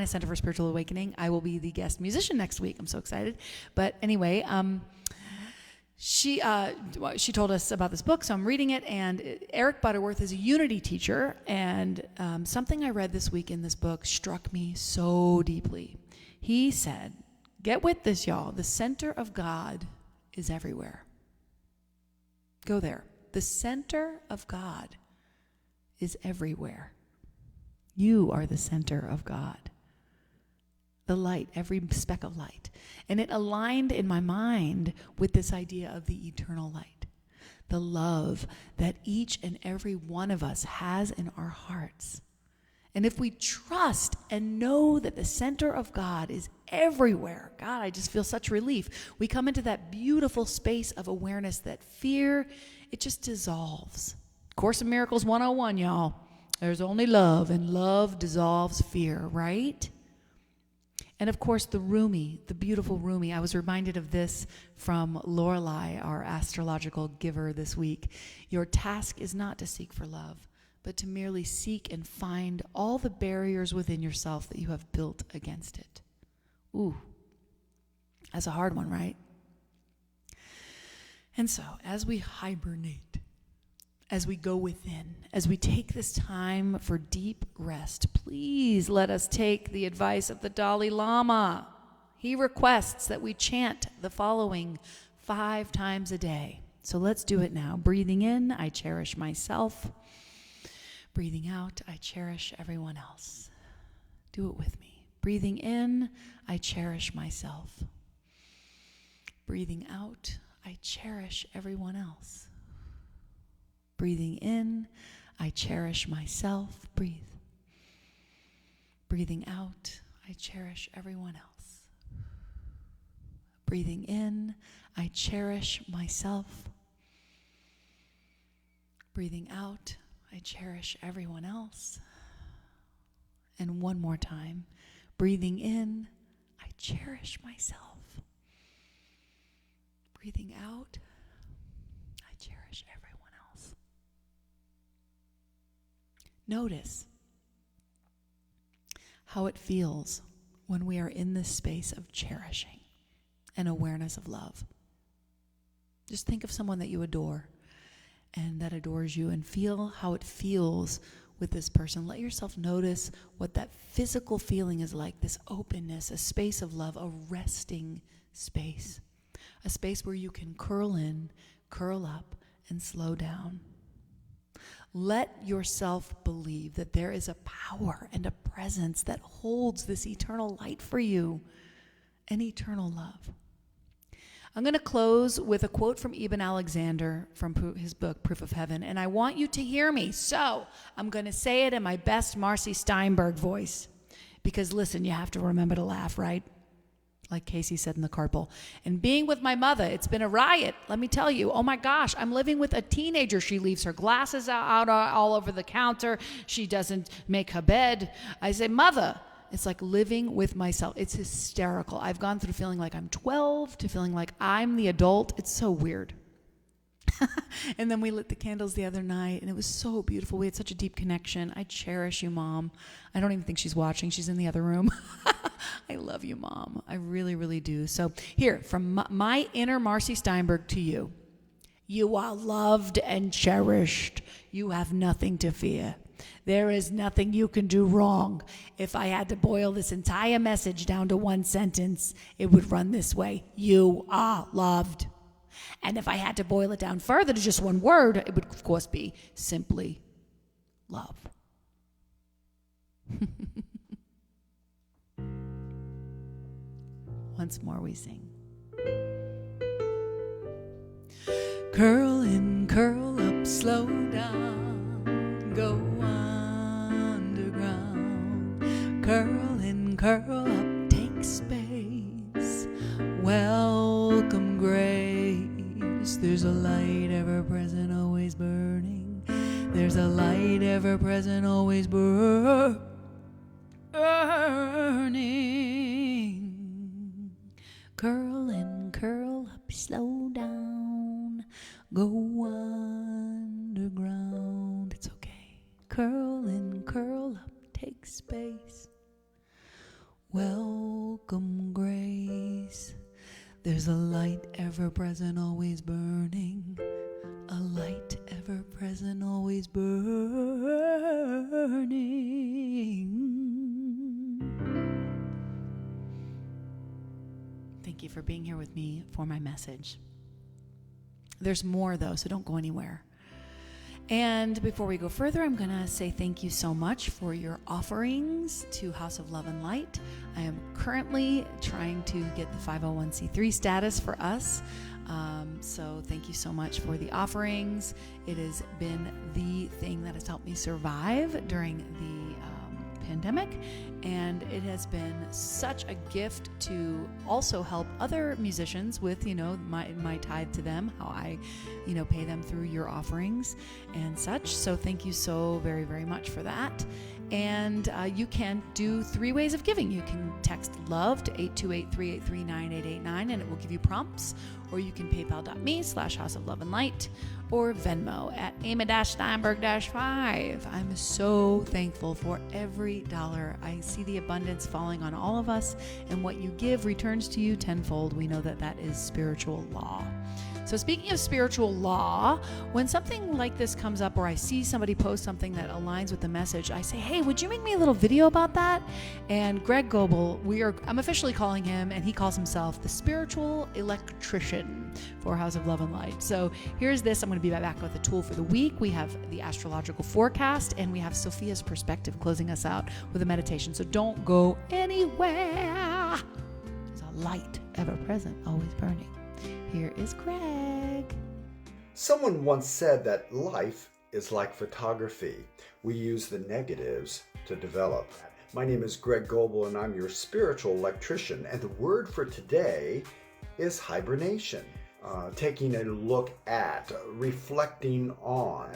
Center for Spiritual Awakening. I will be the guest musician next week. I'm so excited. But anyway, she told us about this book, so I'm reading it, and Eric Butterworth is a Unity teacher, and something I read this week in this book struck me so deeply. He said, get with this, y'all, the center of God is everywhere. Go there. The center of God is everywhere. You are the center of God. The light, every speck of light. And it aligned in my mind with this idea of the eternal light, the love that each and every one of us has in our hearts. And if we trust and know that the center of God is everywhere, God, I just feel such relief. We come into that beautiful space of awareness that fear, it just dissolves. Course in Miracles 101, y'all. There's only love, and love dissolves fear, right? And of course, the Rumi, the beautiful Rumi. I was reminded of this from Lorelei, our astrological giver this week. Your task is not to seek for love, but to merely seek and find all the barriers within yourself that you have built against it. Ooh, that's a hard one, right? And so, as we hibernate, as we go within, as we take this time for deep rest, please let us take the advice of the Dalai Lama. He requests that we chant the following 5 times a day. So let's do it now. Breathing in, I cherish myself. Breathing out, I cherish everyone else. Do it with me. Breathing in, I cherish myself. Breathing out, I cherish everyone else. Breathing in, I cherish myself. Breathe. Breathing out, I cherish everyone else. Breathing in, I cherish myself. Breathing out, I cherish everyone else. And one more time. Breathing in, I cherish myself. Breathing out, I cherish everyone else. Notice how it feels when we are in this space of cherishing and awareness of love. Just think of someone that you adore and that adores you, and feel how it feels with this person. Let yourself notice what that physical feeling is like, this openness, a space of love, a resting space, a space where you can curl in, curl up, and slow down. Let yourself believe that there is a power and a presence that holds this eternal light for you, an eternal love. I'm going to close with a quote from Ibn Alexander from his book, Proof of Heaven, and I want you to hear me. So I'm going to say it in my best Marcy Steinberg voice, because listen, you have to remember to laugh, right? Like Casey said in the carpool. And being with my mother, it's been a riot, let me tell you. Oh my gosh, I'm living with a teenager. She leaves her glasses out all over the counter. She doesn't make her bed. I say, Mother, it's like living with myself. It's hysterical. I've gone through feeling like I'm 12 to feeling like I'm the adult. It's so weird. And then we lit the candles the other night, and it was so beautiful. We had such a deep connection. I cherish you, Mom. I don't even think she's watching. She's in the other room. I love you, Mom. I really, really do. So here, from my inner Marcy Steinberg to you, you are loved and cherished. You have nothing to fear. There is nothing you can do wrong. If I had to boil this entire message down to one sentence, it would run this way. You are loved. And if I had to boil it down further to just one word, it would, of course, be simply love. Once more we sing. Curl in, curl up, slow down, go underground. Curl in, curl up, take space, welcome grace. There's a light ever present, always burning. There's a light ever present, always burning. burning. Curl in, curl up, slow down. Go underground. It's okay. Curl in, curl up, take space. Welcome, grace. There's a light ever present, always burning. A light ever present, always burning. Thank you for being here with me for my message. There's more, though, so don't go anywhere. And before we go further, I'm going to say thank you so much for your offerings to House of Love and Light. I am currently trying to get the 501c3 status for us. So thank you so much for the offerings. It has been the thing that has helped me survive during the pandemic, and it has been such a gift to also help other musicians with, my tithe to them, how I, pay them through your offerings and such. So thank you so very, very much for that. And you can do 3 ways of giving. You can text LOVE to 828-383-9889 and it will give you prompts, or you can paypal.me/House of Love and Light, or Venmo at Amy-Steinberg-5. I'm so thankful for every dollar. I see the abundance falling on all of us, and what you give returns to you tenfold. We know that that is spiritual law. So speaking of spiritual law, when something like this comes up, or I see somebody post something that aligns with the message, I say, hey, would you make me a little video about that? And Greg Goebel, I'm officially calling him, and he calls himself the spiritual electrician for House of Love and Light. So here's this. I'm going to be back with a tool for the week. We have the astrological forecast, and we have Sophia's perspective closing us out with a meditation. So don't go anywhere. There's a light ever present, always burning. Here is Greg. Someone once said that life is like photography. We use the negatives to develop. My name is Greg Goebel, and I'm your spiritual electrician. And the word for today is hibernation. Taking a look at, reflecting on.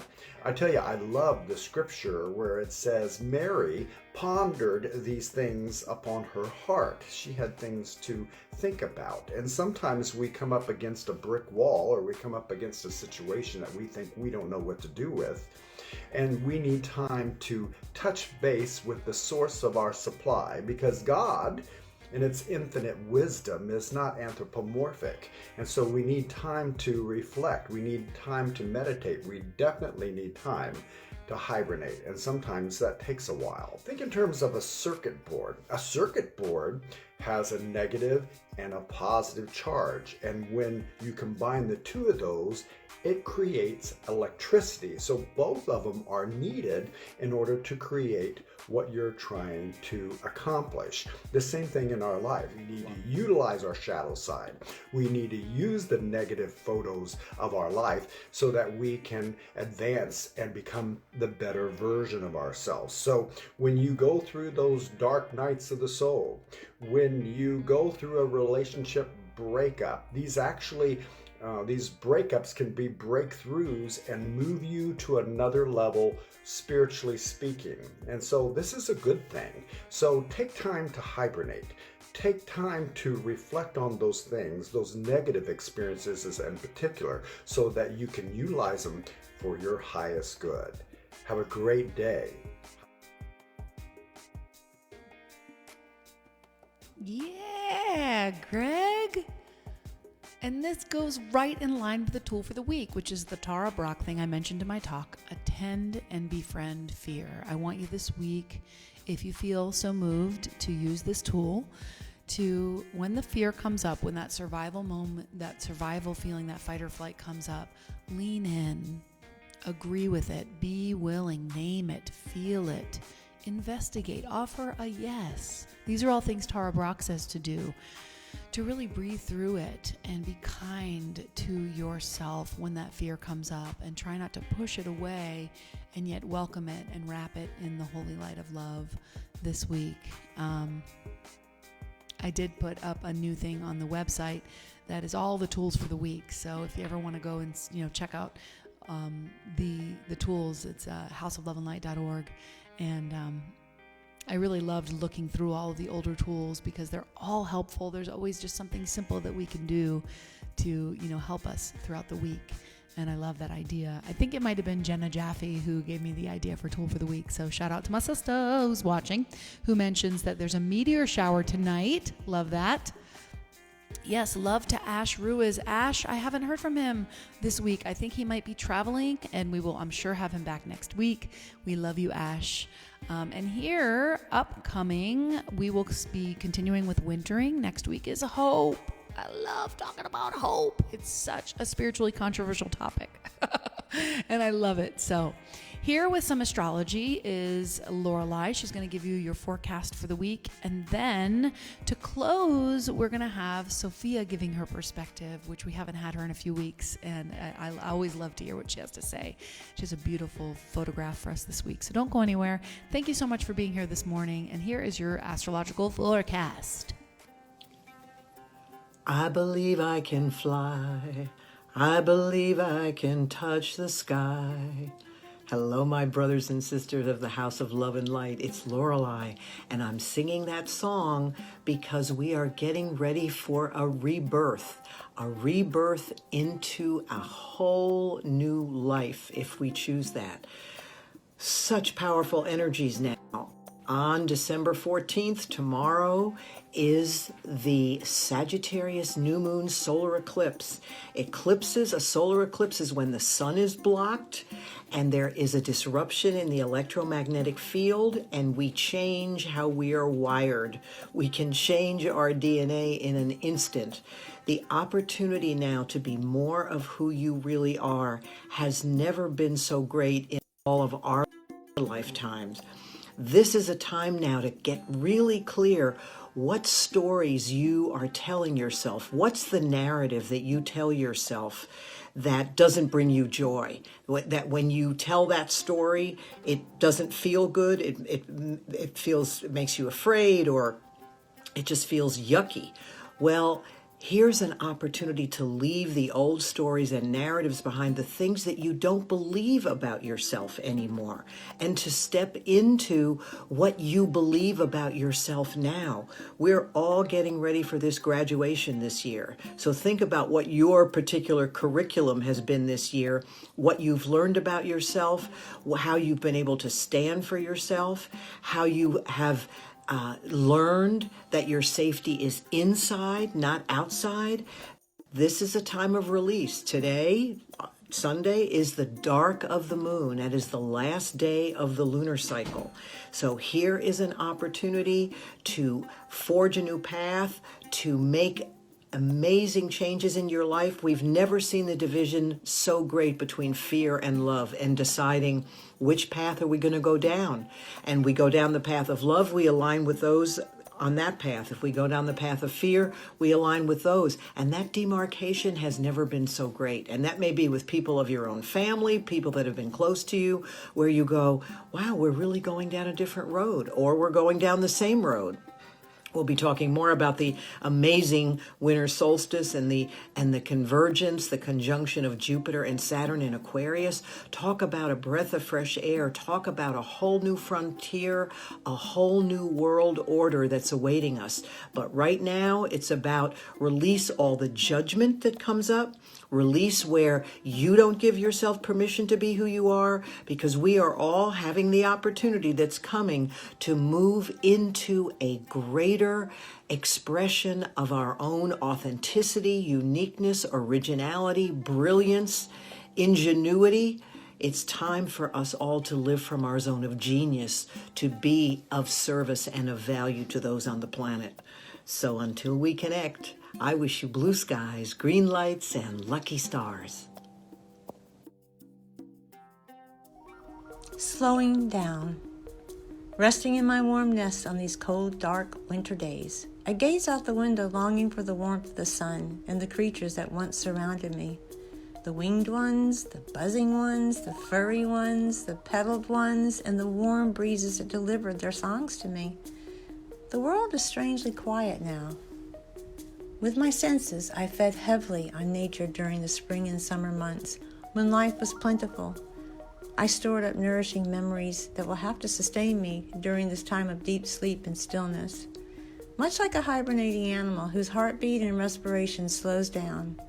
I tell you, I love the scripture where it says Mary pondered these things upon her heart. She had things to think about. And sometimes we come up against a brick wall, or we come up against a situation that we think we don't know what to do with. And we need time to touch base with the source of our supply, because God, in its infinite wisdom, is not anthropomorphic. And so we need time to reflect. We need time to meditate. We definitely need time to hibernate. And sometimes that takes a while. Think in terms of a circuit board. A circuit board has a negative and a positive charge. And when you combine the two of those, it creates electricity. So both of them are needed in order to create what you're trying to accomplish. The same thing in our life. We need to utilize our shadow side. We need to use the negative photos of our life so that we can advance and become the better version of ourselves. So when you go through those dark nights of the soul, when you go through a relationship breakup, these breakups can be breakthroughs and move you to another level, spiritually speaking. And so this is a good thing. So take time to hibernate. Take time to reflect on those things, those negative experiences in particular, so that you can utilize them for your highest good. Have a great day. Yeah, Greg. And this goes right in line with the tool for the week, which is the Tara Brach thing I mentioned in my talk, attend and befriend fear. I want you this week, if you feel so moved, to use this tool to, when the fear comes up, when that survival moment, that survival feeling, that fight or flight comes up, lean in, agree with it, be willing, name it, feel it, investigate, offer a yes. These are all things Tara Brach says to do. To really breathe through it and be kind to yourself when that fear comes up, and try not to push it away, and yet welcome it and wrap it in the holy light of love this week. I did put up a new thing on the website that is all the tools for the week. So if you ever want to go and check out the tools, it's houseofloveandlight.org, and I really loved looking through all of the older tools because they're all helpful. There's always just something simple that we can do to, help us throughout the week. And I love that idea. I think it might have been Jenna Jaffe who gave me the idea for Tool for the Week. So shout out to my sister who's watching, who mentions that there's a meteor shower tonight. Love that. Yes, love to Ash Ruiz. Ash, I haven't heard from him this week. I think he might be traveling, and we will, I'm sure, have him back next week. We love you, Ash. And here, upcoming, we will be continuing with wintering. Next week is hope. I love talking about hope. It's such a spiritually controversial topic, and I love it. So here with some astrology is Lorelei. She's going to give you your forecast for the week. And then to close, we're going to have Sophia giving her perspective, which we haven't had her in a few weeks. And I always love to hear what she has to say. She has a beautiful photograph for us this week. So don't go anywhere. Thank you so much for being here this morning. And here is your astrological forecast. I believe I can fly. I believe I can touch the sky. Hello, my brothers and sisters of the House of Love and Light. It's Lorelei, and I'm singing that song because we are getting ready for a rebirth into a whole new life if we choose that. Such powerful energies now. On December 14th, tomorrow, is the Sagittarius new moon solar eclipse. A solar eclipse is when the sun is blocked and there is a disruption in the electromagnetic field and we change how we are wired. We can change our DNA in an instant. The opportunity now to be more of who you really are has never been so great in all of our lifetimes. This is a time now to get really clear what stories you are telling yourself. What's the narrative that you tell yourself that doesn't bring you joy? That when you tell that story, it doesn't feel good. It makes you afraid, or it just feels yucky. Well, here's an opportunity to leave the old stories and narratives behind, the things that you don't believe about yourself anymore, and to step into what you believe about yourself now. We're all getting ready for this graduation this year. So think about what your particular curriculum has been this year, what you've learned about yourself, how you've been able to stand for yourself, how you have learned that your safety is inside, not outside. This is a time of release. Today, Sunday, is the dark of the moon. That is the last day of the lunar cycle. So here is an opportunity to forge a new path, to make amazing changes in your life. We've never seen the division so great between fear and love, and deciding which path are we going to go down. And we go down the path of love, we align with those on that path. If we go down the path of fear, we align with those. And that demarcation has never been so great. And that may be with people of your own family, people that have been close to you, where you go, wow, we're really going down a different road, or we're going down the same road. We'll be talking more about the amazing winter solstice and the convergence, the conjunction of Jupiter and Saturn in Aquarius. Talk about a breath of fresh air. Talk about a whole new frontier, a whole new world order that's awaiting us. But right now, it's about release all the judgment that comes up. Release where you don't give yourself permission to be who you are, because we are all having the opportunity that's coming to move into a greater expression of our own authenticity, uniqueness, originality, brilliance, ingenuity. It's time for us all to live from our zone of genius, to be of service and of value to those on the planet. So until we connect, I wish you blue skies, green lights, and lucky stars. Slowing down. Resting in my warm nest on these cold, dark winter days, I gaze out the window longing for the warmth of the sun and the creatures that once surrounded me. The winged ones, the buzzing ones, the furry ones, the petaled ones, and the warm breezes that delivered their songs to me. The world is strangely quiet now. With my senses, I fed heavily on nature during the spring and summer months when life was plentiful. I stored up nourishing memories that will have to sustain me during this time of deep sleep and stillness. Much like a hibernating animal whose heartbeat and respiration slows down,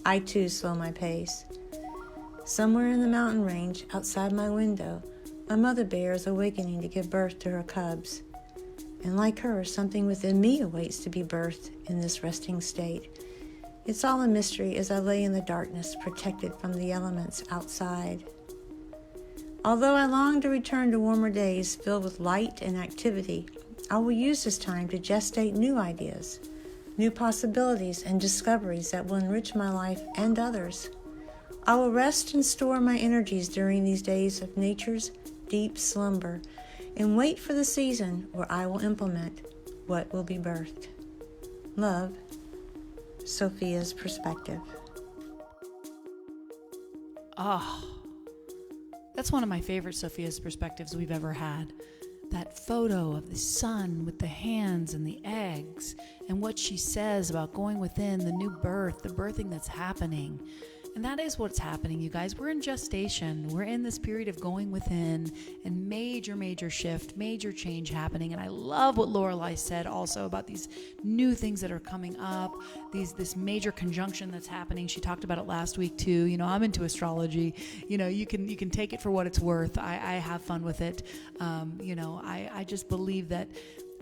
I too slow my pace. Somewhere in the mountain range, outside my window, a mother bear is awakening to give birth to her cubs. And like her, something within me awaits to be birthed in this resting state. It's all a mystery as I lay in the darkness, protected from the elements outside. Although I long to return to warmer days filled with light and activity, I will use this time to gestate new ideas, new possibilities and discoveries that will enrich my life and others. I will rest and store my energies during these days of nature's deep slumber and wait for the season where I will implement what will be birthed. Love, Sophia's Perspective. Oh, that's one of my favorite Sophia's Perspectives we've ever had. That photo of the sun with the hands and the eggs, and what she says about going within the new birth, the birthing that's happening. And that is what's happening, you guys. We're in gestation. We're in this period of going within, and major shift, major change happening. And I love what Lorelei said also about these new things that are coming up, this major conjunction that's happening. She talked about it last week too. You know, I'm into astrology. You know, you can take it for what it's worth. I have fun with it. I just believe that,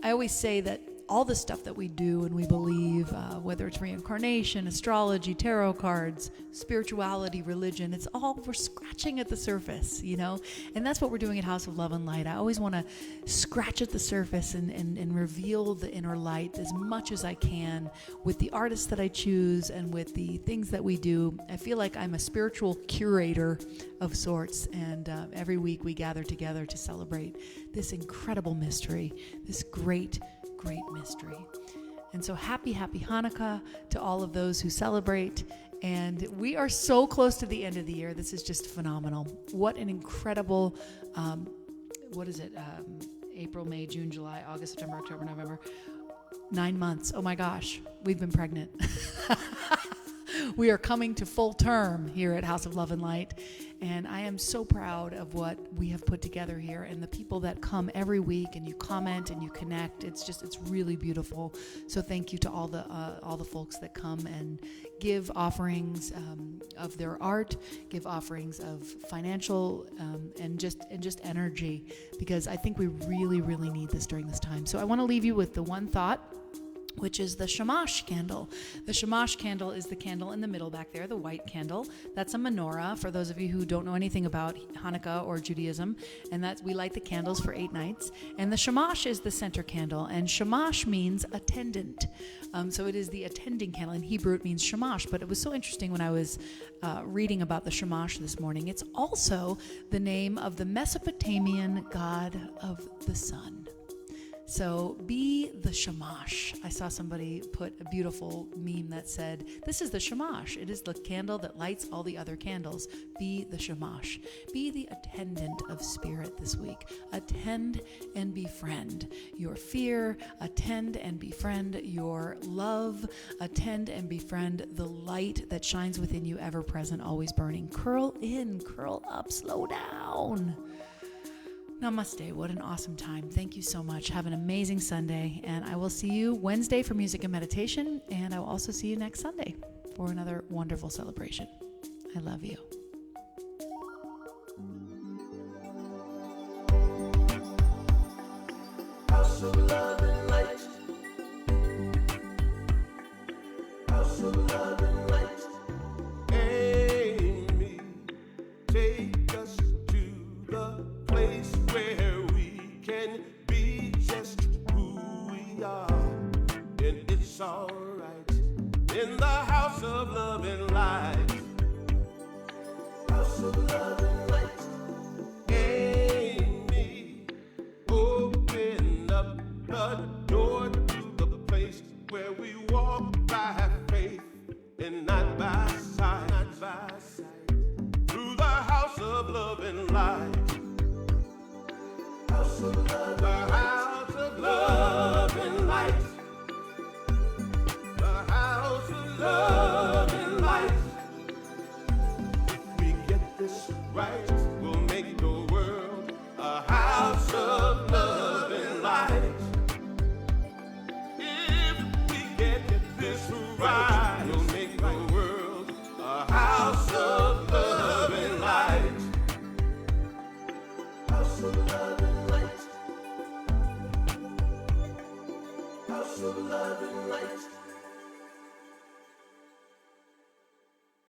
I always say that all the stuff that we do and we believe, whether it's reincarnation, astrology, tarot cards, spirituality, religion, it's all, we're scratching at the surface, you know? And that's what we're doing at House of Love and Light. I always want to scratch at the surface and reveal the inner light as much as I can with the artists that I choose and with the things that we do. I feel like I'm a spiritual curator of sorts, and every week we gather together to celebrate this incredible mystery, this great mystery. And so happy Hanukkah to all of those who celebrate. And we are so close to the end of the year. This is just phenomenal. What an incredible, April, May, June, July, August, September, October, November. 9 months. Oh my gosh, we've been pregnant. We are coming to full term here at House of Love and Light, and I am so proud of what we have put together here and the people that come every week and you comment and you connect. It's really beautiful. So thank you to all the folks that come and give offerings of their art, give offerings of financial and just energy, because I think we really need this during this time. So I want to leave you with the one thought, which is the shamash candle. The shamash candle is the candle in the middle back there, the white candle. That's a menorah, for those of you who don't know anything about Hanukkah or Judaism, and that's, we light the candles for 8 nights. And the shamash is the center candle, and shamash means attendant. So it is the attending candle. In Hebrew it means shamash, but it was so interesting when I was reading about the shamash this morning. It's also the name of the Mesopotamian god of the sun. So be the shamash. I saw somebody put a beautiful meme that said, this is the shamash. It is the candle that lights all the other candles. Be the shamash. Be the attendant of spirit this week. Attend and befriend your fear. Attend and befriend your love. Attend and befriend the light that shines within you, ever present, always burning. Curl in, curl up, slow down. Namaste. What an awesome time. Thank you so much. Have an amazing Sunday. And I will see you Wednesday for music and meditation. And I will also see you next Sunday for another wonderful celebration. I love you. House of Love and Light. House of Love and Light. Amy, take us to the place where we can be just who we are, and it's alright in the House of Love and Light. House of Love and Light. Amy, open up the door to the place where we walk by faith and not by sight, through the House of Love and Light. House of Love, the House of Love and Light. The House of Love and Light. If we get this right, we'll make house of love and light.